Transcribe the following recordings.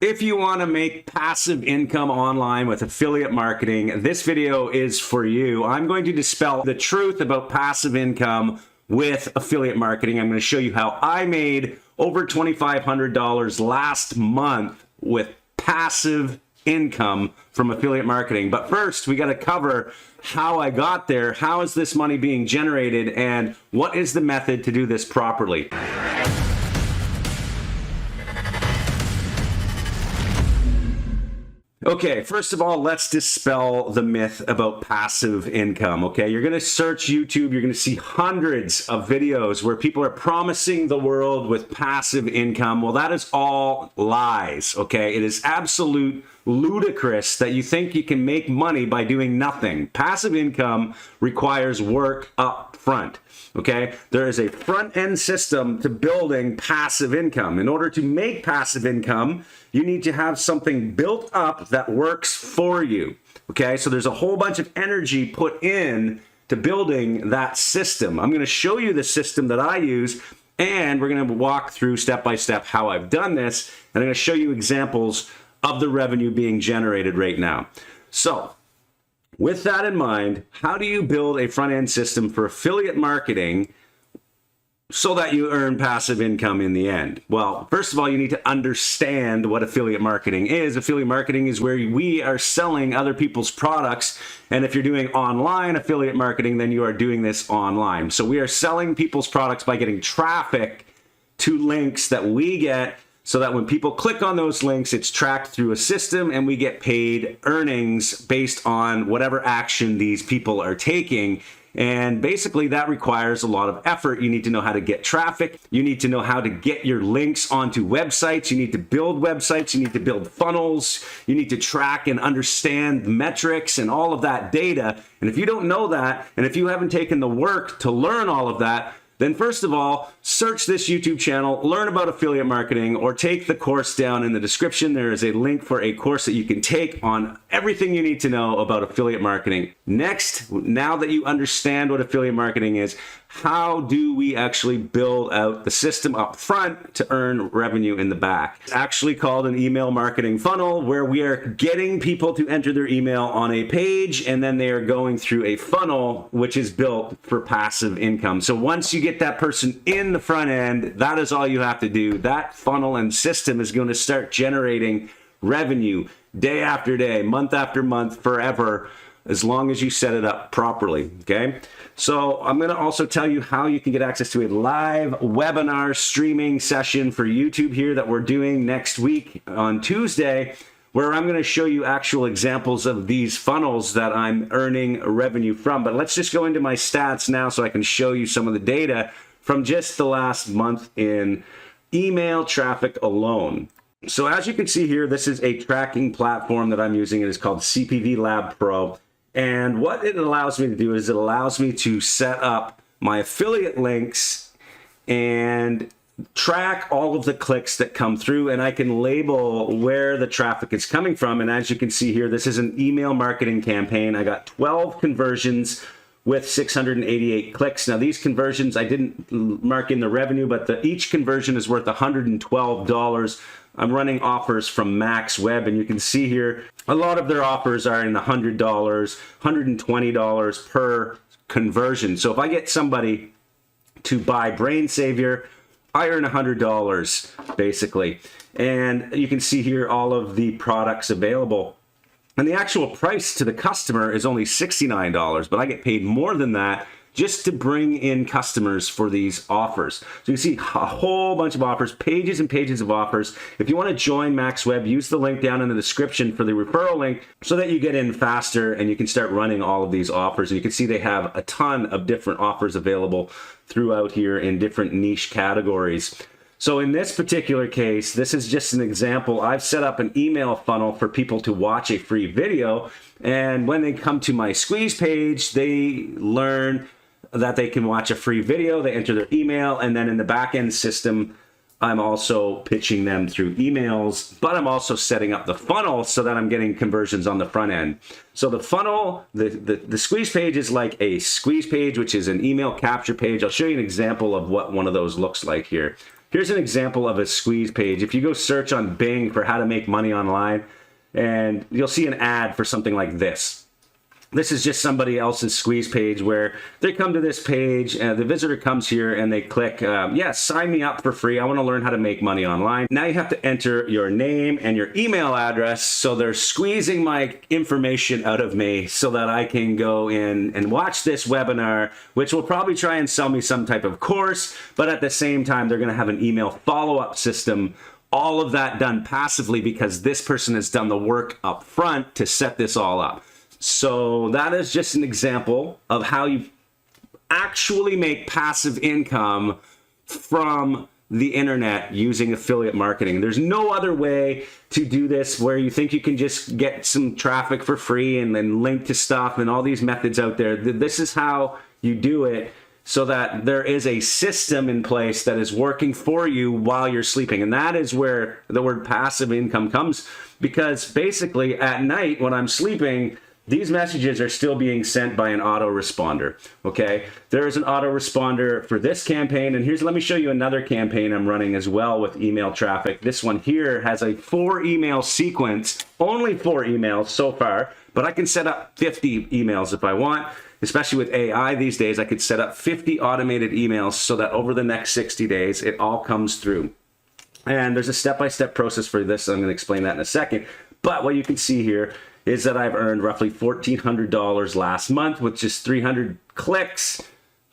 If you want to make passive income online with affiliate marketing, this video is for you. I'm going to dispel the truth about passive income with affiliate marketing. I'm going to show you how I made over $2,500 last month with passive income from affiliate marketing. But first, we got to cover how I got there, how is this money being generated, and what is the method to do this properly. Okay, first of all, let's dispel the myth about passive income, okay? You're gonna search YouTube, you're gonna see hundreds of videos where people are promising the world with passive income. Well, that is all lies, okay? It is absolute ludicrous that you think you can make money by doing nothing. Passive income requires work up front. Okay, there is a front-end system to building passive income. In order to make passive income, you need to have something built up that works for you. Okay, so there's a whole bunch of energy put in to building that system. I'm going to show you the system that I use, and we're going to walk through step by step how I've done this, and I'm going to show you examples of the revenue being generated right now. So, with that in mind, how do you build a front-end system for affiliate marketing so that you earn passive income in the end? Well, first of all, you need to understand what affiliate marketing is. Affiliate marketing is where we are selling other people's products. And if you're doing online affiliate marketing, then you are doing this online. So we are selling people's products by getting traffic to links that we get, so that when people click on those links, it's tracked through a system and we get paid earnings based on whatever action these people are taking. And basically that requires a lot of effort. You need to know how to get traffic. You need to know how to get your links onto websites. You need to build websites. You need to build funnels. You need to track and understand metrics and all of that data. And if you don't know that, and if you haven't taken the work to learn all of that, then first of all, search this YouTube channel, learn about affiliate marketing, or take the course down in the description. There is a link for a course that you can take on everything you need to know about affiliate marketing. Next, now that you understand what affiliate marketing is, how do we actually build out the system up front to earn revenue in the back? It's actually called an email marketing funnel, where we are getting people to enter their email on a page, and then they are going through a funnel which is built for passive income. So once you get that person in the front end, that is all you have to do. That funnel and system is going to start generating revenue day after day, month after month, forever, as long as you set it up properly, okay? So I'm going to also tell you how you can get access to a live webinar streaming session for YouTube here that we're doing next week on Tuesday, where I'm going to show you actual examples of these funnels that I'm earning revenue from. But let's just go into my stats now so I can show you some of the data from just the last month in email traffic alone. So as you can see here, this is a tracking platform that I'm using. It is called CPV Lab Pro. And what it allows me to do is it allows me to set up my affiliate links and track all of the clicks that come through, and I can label where the traffic is coming from. And as you can see here, this is an email marketing campaign. I got 12 conversions with 688 clicks. Now these conversions, I didn't mark in the revenue, but each conversion is worth $112. I'm running offers from Max Web, and you can see here a lot of their offers are in the $100, $120 per conversion. So if I get somebody to buy Brain Savior, I earn $100 basically. And you can see here all of the products available. And the actual price to the customer is only $69, but I get paid more than that just to bring in customers for these offers. So you see a whole bunch of offers, pages and pages of offers. If you want to join Max Web, use the link down in the description for the referral link so that you get in faster and you can start running all of these offers. And you can see they have a ton of different offers available throughout here in different niche categories. So in this particular case, this is just an example. I've set up an email funnel for people to watch a free video. And when they come to my squeeze page, they learn that they can watch a free video, they enter their email, and then in the back-end system, I'm also pitching them through emails, but I'm also setting up the funnel so that I'm getting conversions on the front end. So the funnel, the squeeze page is like a squeeze page, which is an email capture page. I'll show you an example of what one of those looks like here. Here's an example of a squeeze page. If you go search on Bing for how to make money online, and you'll see an ad for something like this. This is just somebody else's squeeze page where they come to this page and the visitor comes here and they click, yeah, sign me up for free. I want to learn how to make money online. Now you have to enter your name and your email address. So they're squeezing my information out of me so that I can go in and watch this webinar, which will probably try and sell me some type of course. But at the same time, they're going to have an email follow-up system. All of that done passively because this person has done the work up front to set this all up. So that is just an example of how you actually make passive income from the internet using affiliate marketing. There's no other way to do this where you think you can just get some traffic for free and then link to stuff and all these methods out there. This is how you do it so that there is a system in place that is working for you while you're sleeping. And that is where the word passive income comes, because basically at night when I'm sleeping, these messages are still being sent by an autoresponder, okay? There is an autoresponder for this campaign, and let me show you another campaign I'm running as well with email traffic. This one here has a 4-email sequence, only 4 emails so far, but I can set up 50 emails if I want. Especially with AI these days, I could set up 50 automated emails so that over the next 60 days, it all comes through. And there's a step-by-step process for this, so I'm gonna explain that in a second. But what you can see here is that I've earned roughly $1,400 last month with just 300 clicks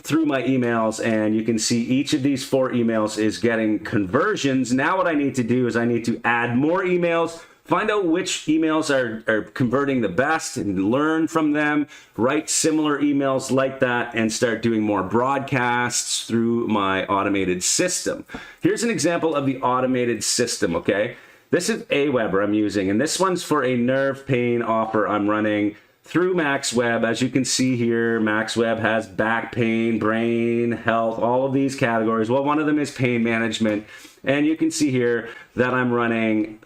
through my emails. And you can see each of these 4 emails is getting conversions. Now what I need to do is I need to add more emails, find out which emails are converting the best and learn from them, write similar emails like that, and start doing more broadcasts through my automated system. Here's an example of the automated system, okay? This is Aweber I'm using, and this one's for a nerve pain offer I'm running through MaxWeb. As you can see here, MaxWeb has back pain, brain health, all of these categories. Well, one of them is pain management, and you can see here that I'm running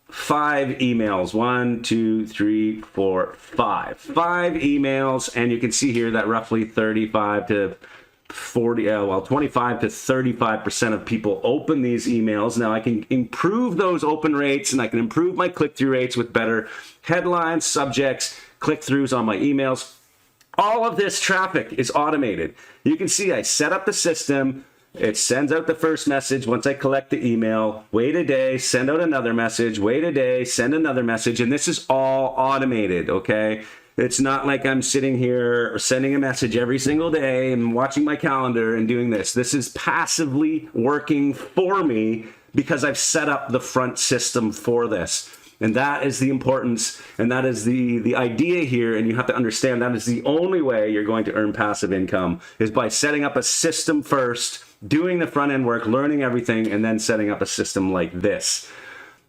5 emails. 1, 2, 3, 4, 5. 5 emails, and you can see here that roughly 35 to 25 to 35% of people open these emails. Now I can improve those open rates and I can improve my click-through rates with better headlines, subjects, click-throughs on my emails. All of this traffic is automated. You can see I set up the system. It sends out the first message once I collect the email, wait a day, send out another message, wait a day, send another message, and this is all automated, okay? It's not like I'm sitting here sending a message every single day and watching my calendar and doing this. This is passively working for me because I've set up the front system for this. And that is the importance, and that is the idea here, and you have to understand that is the only way you're going to earn passive income is by setting up a system first, doing the front end work, learning everything, and then setting up a system like this.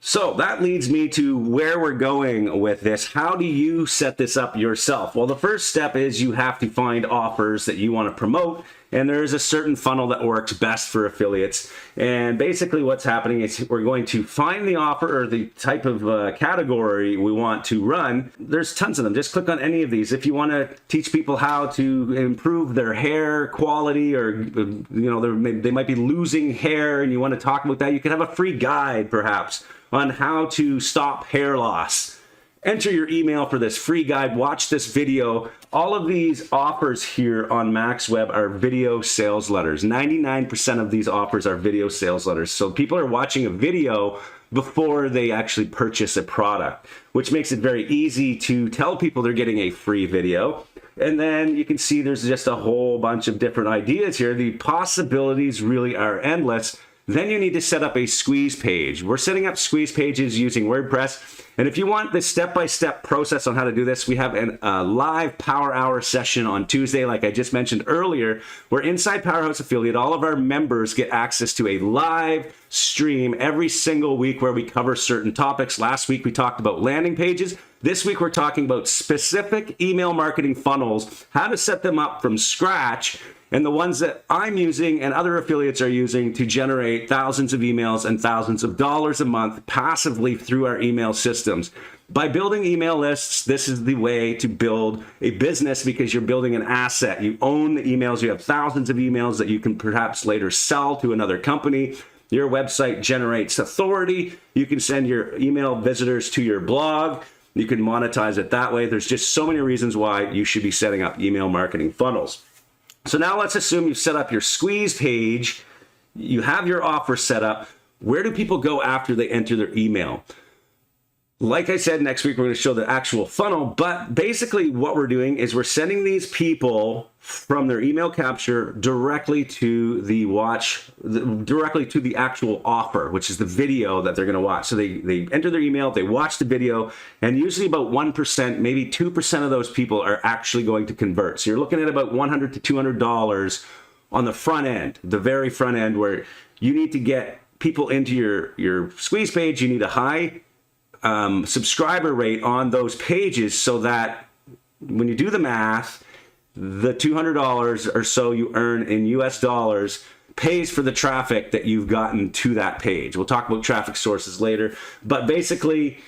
So that leads me to where we're going with this. How do you set this up yourself? Well, the first step is you have to find offers that you want to promote, and there is a certain funnel that works best for affiliates. And basically what's happening is we're going to find the offer or the type of category we want to run. There's tons of them. Just click on any of these. If you want to teach people how to improve their hair quality, or they might be losing hair and you want to talk about that, you can have a free guide perhaps on how to stop hair loss. Enter your email for this free guide, watch this video. All of these offers here on MaxWeb are video sales letters. 99% of these offers are video sales letters. So people are watching a video before they actually purchase a product, which makes it very easy to tell people they're getting a free video. And then you can see there's just a whole bunch of different ideas here. The possibilities really are endless. Then you need to set up a squeeze page. We're setting up squeeze pages using WordPress. And if you want the step-by-step process on how to do this, we have a live Power Hour session on Tuesday, like I just mentioned earlier, where inside Powerhouse Affiliate, all of our members get access to a live stream every single week where we cover certain topics. Last week, we talked about landing pages. This week, we're talking about specific email marketing funnels, how to set them up from scratch, and the ones that I'm using and other affiliates are using to generate thousands of emails and thousands of dollars a month passively through our email systems. By building email lists, this is the way to build a business because you're building an asset. You own the emails. You have thousands of emails that you can perhaps later sell to another company. Your website generates authority. You can send your email visitors to your blog. You can monetize it that way. There's just so many reasons why you should be setting up email marketing funnels. So now let's assume you've set up your squeeze page. You have your offer set up. Where do people go after they enter their email? Like I said, next week we're going to show the actual funnel, but basically what we're doing is we're sending these people from their email capture directly to the directly to the actual offer, which is the video that they're going to watch. So they enter their email, they watch the video, and usually about 1%, maybe 2% of those people are actually going to convert. So you're looking at about $100 to $200 on the front end, the very front end, where you need to get people into your squeeze page. You need a high subscriber rate on those pages so that when you do the math, the $200 or so you earn in US dollars pays for the traffic that you've gotten to that page. We'll talk about traffic sources later, but basically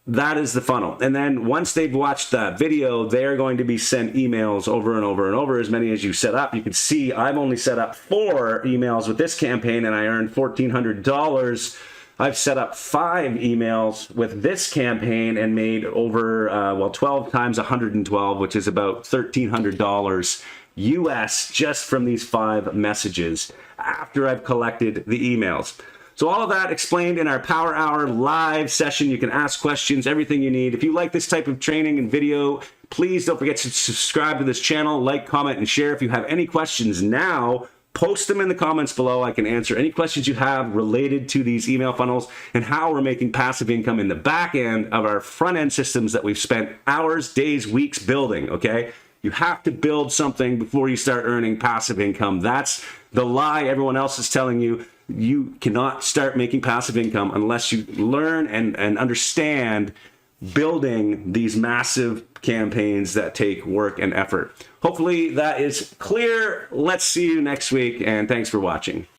that is the funnel. And then once they've watched that video, they're going to be sent emails over and over and over, as many as you set up. You can see I've only set up 4 emails with this campaign and I earned $1,400. I've set up 5 emails with this campaign and made over, 12 times 112, which is about $1,300 US just from these 5 messages after I've collected the emails. So all of that explained in our Power Hour live session. You can ask questions, everything you need. If you like this type of training and video, please don't forget to subscribe to this channel, like, comment, and share. If you have any questions now, post them in the comments below. I can answer any questions you have related to these email funnels and how we're making passive income in the back end of our front end systems that we've spent hours, days, weeks building, okay? You have to build something before you start earning passive income. That's the lie everyone else is telling you. You cannot start making passive income unless you learn and understand building these massive campaigns that take work and effort. Hopefully that is clear. Let's see you next week, and thanks for watching.